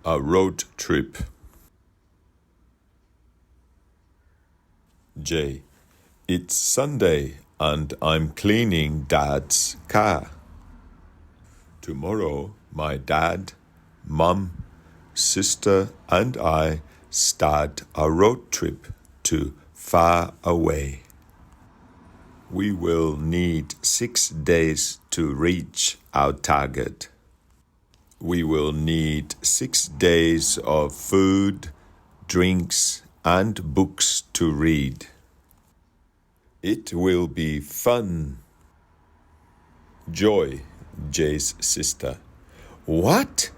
A road trip. J. It's Sunday and I'm cleaning Dad's car. Tomorrow, my dad, mum, sister, and I start a road trip to far away. We will need 6 days to reach our target. We will need 6 days of food, drinks, and books to read. It will be fun. Joy, Jay's sister. What?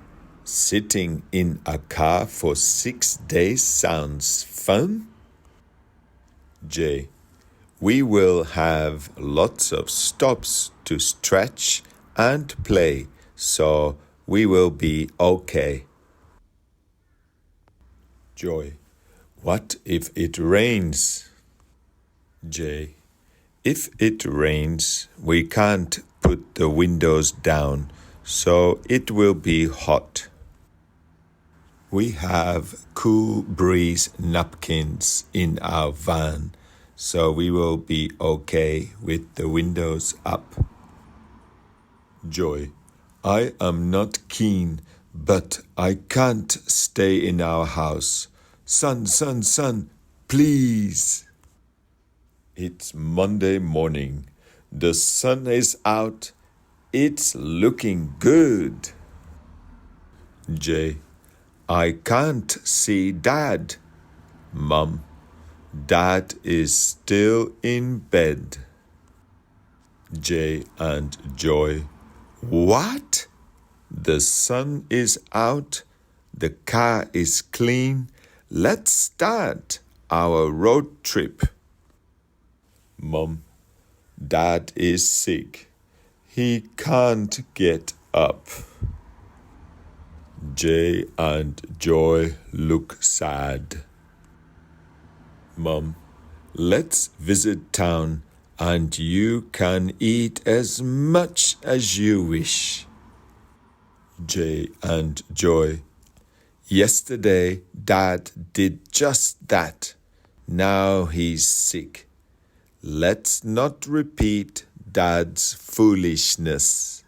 Sitting in a car for 6 days sounds fun? Jay. We will have lots of stops to stretch and play, so we will be okay. Joy. What if it rains? Jay. If it rains, we can't put the windows down, so it will be hot. We have cool breeze napkins in our van, so we will be okay with the windows up. Joy. I am not keen, but I can't stay in our house. Son, please. It's Monday morning. The sun is out. It's looking good. Jay. I can't see Dad. Mum. Dad is still in bed. Jay and Joy. What? The sun is out. The car is clean. Let's start our road trip. Mum. Dad is sick. He can't get up. Jay and Joy look sad. Mum. Let's visit town and you can eat as much as you wish. Jay and Joy. Yesterday, Dad did just that. Now he's sick. Let's not repeat Dad's foolishness.